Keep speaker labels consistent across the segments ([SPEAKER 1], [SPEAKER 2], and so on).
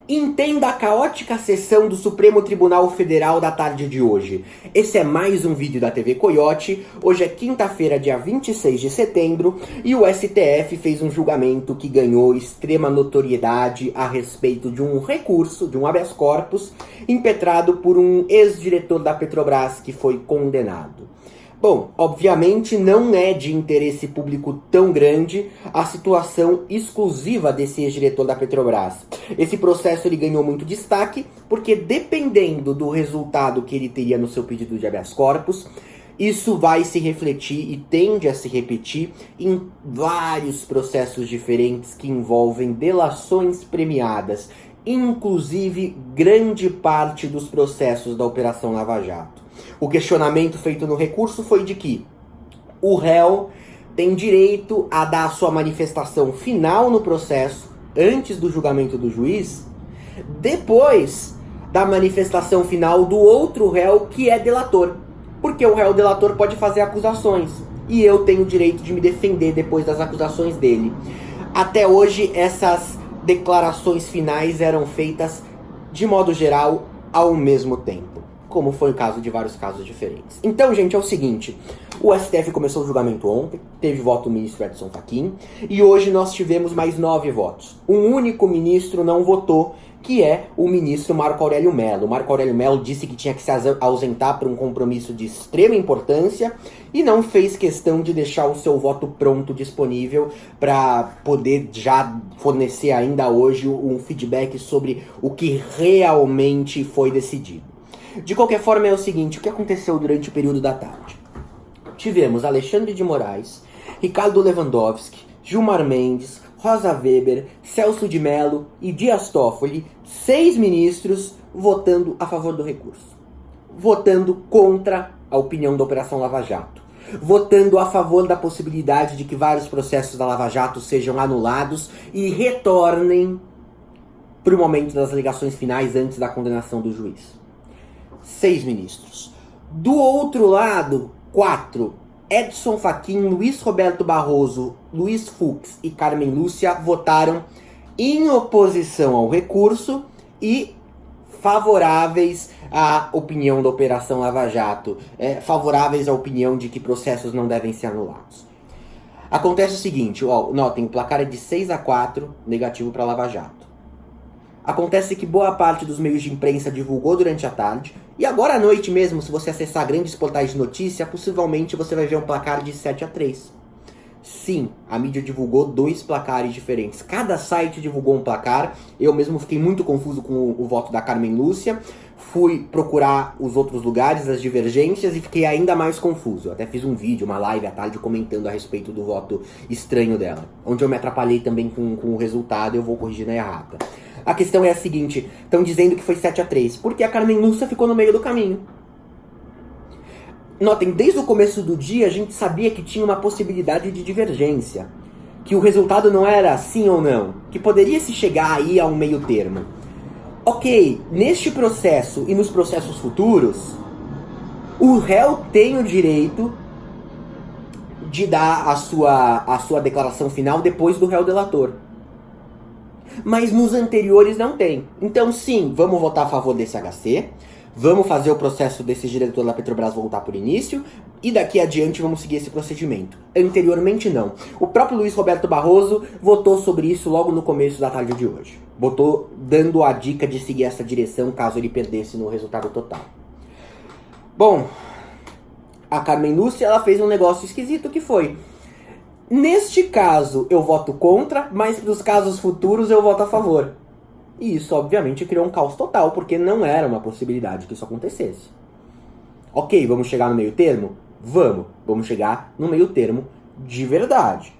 [SPEAKER 1] Entenda a caótica sessão do Supremo Tribunal Federal da tarde de hoje. Esse é mais um vídeo da TV Coyote. Hoje é quinta-feira, dia 26 de setembro, e o STF fez um julgamento que ganhou extrema notoriedade a respeito de um recurso, de um habeas corpus, impetrado por um ex-diretor da Petrobras que foi condenado. Bom, obviamente não é de interesse público tão grande a situação exclusiva desse ex-diretor da Petrobras. Esse processo ele ganhou muito destaque porque, dependendo do resultado que ele teria no seu pedido de habeas corpus, isso vai se refletir e tende a se repetir em vários processos diferentes que envolvem delações premiadas, inclusive grande parte dos processos da Operação Lava Jato. O questionamento feito no recurso foi de que o réu tem direito a dar a sua manifestação final no processo, antes do julgamento do juiz, depois da manifestação final do outro réu que é delator. Porque o réu delator pode fazer acusações, e eu tenho o direito de me defender depois das acusações dele. Até hoje, essas declarações finais eram feitas, de modo geral, ao mesmo tempo, como foi o caso de vários casos diferentes. Então, gente, é o seguinte, o STF começou o julgamento ontem, teve voto do ministro Edson Fachin, e hoje nós tivemos mais 9 votos. Um único ministro não votou, que é o ministro Marco Aurélio Mello. O Marco Aurélio Mello disse que tinha que se ausentar para um compromisso de extrema importância e não fez questão de deixar o seu voto pronto, disponível, para poder já fornecer ainda hoje um feedback sobre o que realmente foi decidido. De qualquer forma, é o seguinte, o que aconteceu durante o período da tarde? Tivemos Alexandre de Moraes, Ricardo Lewandowski, Gilmar Mendes, Rosa Weber, Celso de Mello e Dias Toffoli, 6 ministros votando a favor do recurso. Votando contra a opinião da Operação Lava Jato. Votando a favor da possibilidade de que vários processos da Lava Jato sejam anulados e retornem para o momento das alegações finais antes da condenação do juiz. 6 ministros. Do outro lado, 4. Edson Fachin, Luiz Roberto Barroso, Luiz Fux e Carmen Lúcia votaram em oposição ao recurso e favoráveis à opinião da Operação Lava Jato, favoráveis à opinião de que processos não devem ser anulados. Acontece o seguinte, notem, o placar é de 6-4 negativo para Lava Jato. Acontece que boa parte dos meios de imprensa divulgou durante a tarde, e agora à noite mesmo, se você acessar grandes portais de notícia, possivelmente você vai ver um placar de 7-3. Sim, a mídia divulgou 2 placares diferentes. Cada site divulgou um placar. Eu mesmo fiquei muito confuso com o voto da Carmen Lúcia. Fui procurar os outros lugares, as divergências, e fiquei ainda mais confuso. Eu até fiz um vídeo, uma live à tarde, comentando a respeito do voto estranho dela. Onde eu me atrapalhei também com o resultado, eu vou corrigir na errata. A questão é a seguinte, estão dizendo que foi 7-3, porque a Carmen Lúcia ficou no meio do caminho. Notem, desde o começo do dia a gente sabia que tinha uma possibilidade de divergência, que o resultado não era sim ou não, que poderia se chegar aí a um meio termo. Ok, neste processo e nos processos futuros, o réu tem o direito de dar a sua declaração final depois do réu delator. Mas nos anteriores não tem. Então sim, vamos votar a favor desse HC, vamos fazer o processo desse diretor da Petrobras voltar por início, e daqui adiante vamos seguir esse procedimento. Anteriormente não. O próprio Luiz Roberto Barroso votou sobre isso logo no começo da tarde de hoje. Votou dando a dica de seguir essa direção caso ele perdesse no resultado total. Bom, a Carmen Lúcia ela fez um negócio esquisito que foi... Neste caso, eu voto contra, mas nos casos futuros eu voto a favor. E isso, obviamente, criou um caos total, porque não era uma possibilidade que isso acontecesse. Ok, vamos chegar no meio termo? Vamos chegar no meio termo de verdade.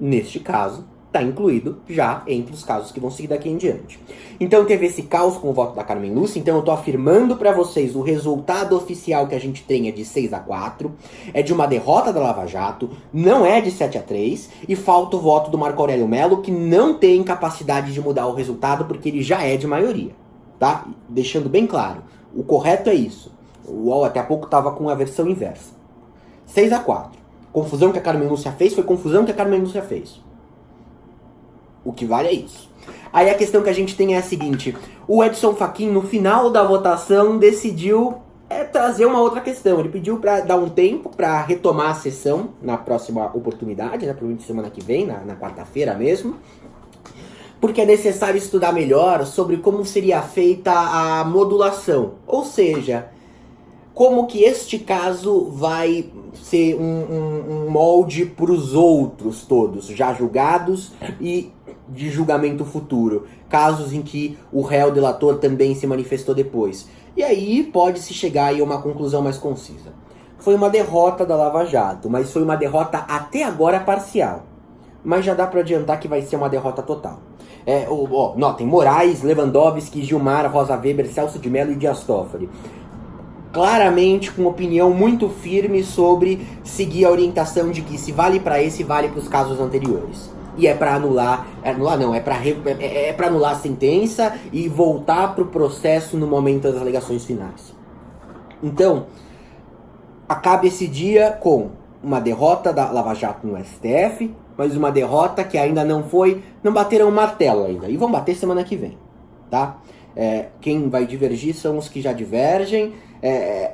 [SPEAKER 1] Neste caso, está incluído já entre os casos que vão seguir daqui em diante. Então teve esse caos com o voto da Carmen Lúcia, então eu estou afirmando para vocês o resultado oficial que a gente tem é de 6-4, é de uma derrota da Lava Jato, não é de 7-3, e falta o voto do Marco Aurélio Mello, que não tem capacidade de mudar o resultado porque ele já é de maioria, tá? Deixando bem claro, o correto é isso. O UOL até há pouco estava com a versão inversa. 6-4. Confusão que a Carmen Lúcia fez foi confusão que a Carmen Lúcia fez. O que vale é isso. Aí a questão que a gente tem é a seguinte: o Edson Fachin, no final da votação, decidiu trazer uma outra questão. Ele pediu para dar um tempo para retomar a sessão na próxima oportunidade, né, provavelmente semana que vem, na quarta-feira mesmo, porque é necessário estudar melhor sobre como seria feita a modulação, ou seja, como que este caso vai ser um molde para os outros todos, já julgados e de julgamento futuro, casos em que o réu delator também se manifestou depois. E aí pode-se chegar a uma conclusão mais concisa. Foi uma derrota da Lava Jato, mas foi uma derrota até agora parcial. Mas já dá para adiantar que vai ser uma derrota total. Notem, Moraes, Lewandowski, Gilmar, Rosa Weber, Celso de Mello e Dias Toffoli. Claramente com opinião muito firme sobre seguir a orientação de que se vale para esse, vale para os casos anteriores. E é para anular a sentença e voltar para o processo no momento das alegações finais. Então, acaba esse dia com uma derrota da Lava Jato no STF, mas uma derrota que ainda não bateram o martelo ainda. E vão bater semana que vem, tá? Quem vai divergir são os que já divergem.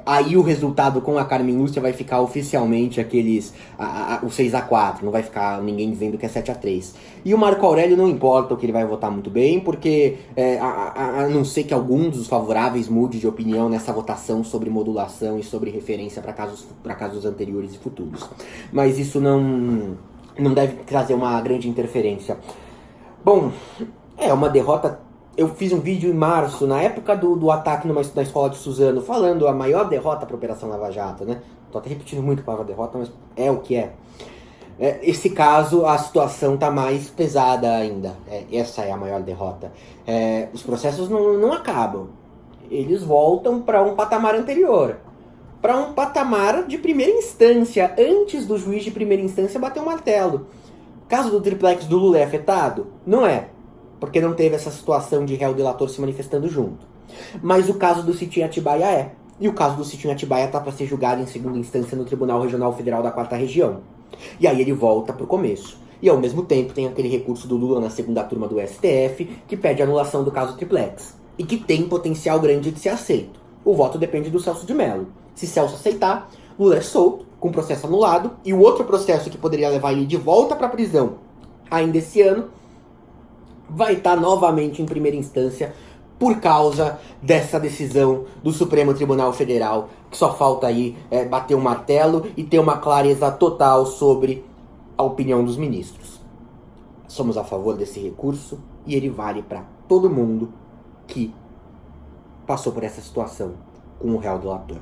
[SPEAKER 1] Aí o resultado com a Carmen Lúcia vai ficar oficialmente o 6-4, não vai ficar ninguém dizendo que é 7-3. E o Marco Aurélio não importa o que ele vai votar muito bem, porque a não ser que algum dos favoráveis mude de opinião nessa votação sobre modulação e sobre referência para casos anteriores e futuros. Mas isso não deve trazer uma grande interferência. Bom, é uma derrota. Eu fiz um vídeo em março, na época do ataque na escola de Suzano, falando a maior derrota para a Operação Lava Jato, né? Tô até repetindo muito a palavra derrota, mas é o que é. Esse caso, a situação tá mais pesada ainda. Essa é a maior derrota. Os processos não acabam. Eles voltam para um patamar anterior. Para um patamar de primeira instância, antes do juiz de primeira instância bater o martelo. O caso do triplex do Lula é afetado? Não é. Porque não teve essa situação de réu delator se manifestando junto. Mas o caso do Sítio em Atibaia é. E o caso do Sítio em Atibaia está para ser julgado em segunda instância no Tribunal Regional Federal da 4ª Região. E aí ele volta para o começo. E ao mesmo tempo tem aquele recurso do Lula na segunda turma do STF que pede anulação do caso triplex. E que tem potencial grande de ser aceito. O voto depende do Celso de Mello. Se Celso aceitar, Lula é solto, com o processo anulado. E o outro processo que poderia levar ele de volta para a prisão ainda esse ano vai estar novamente em primeira instância por causa dessa decisão do Supremo Tribunal Federal, que só falta aí bater o martelo e ter uma clareza total sobre a opinião dos ministros. Somos a favor desse recurso e ele vale para todo mundo que passou por essa situação com o réu delator.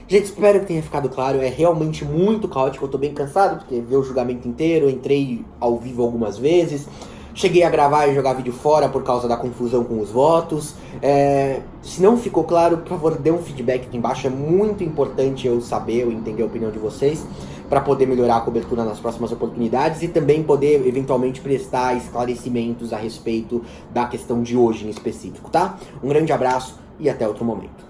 [SPEAKER 1] Gente, espero que tenha ficado claro. É realmente muito caótico, eu tô bem cansado, porque ver o julgamento inteiro, eu entrei ao vivo algumas vezes. Cheguei a gravar e jogar vídeo fora por causa da confusão com os votos. Se não ficou claro, por favor, dê um feedback aqui embaixo. É muito importante eu saber, eu entender a opinião de vocês, para poder melhorar a cobertura nas próximas oportunidades e também poder, eventualmente, prestar esclarecimentos a respeito da questão de hoje em específico, tá? Um grande abraço e até outro momento.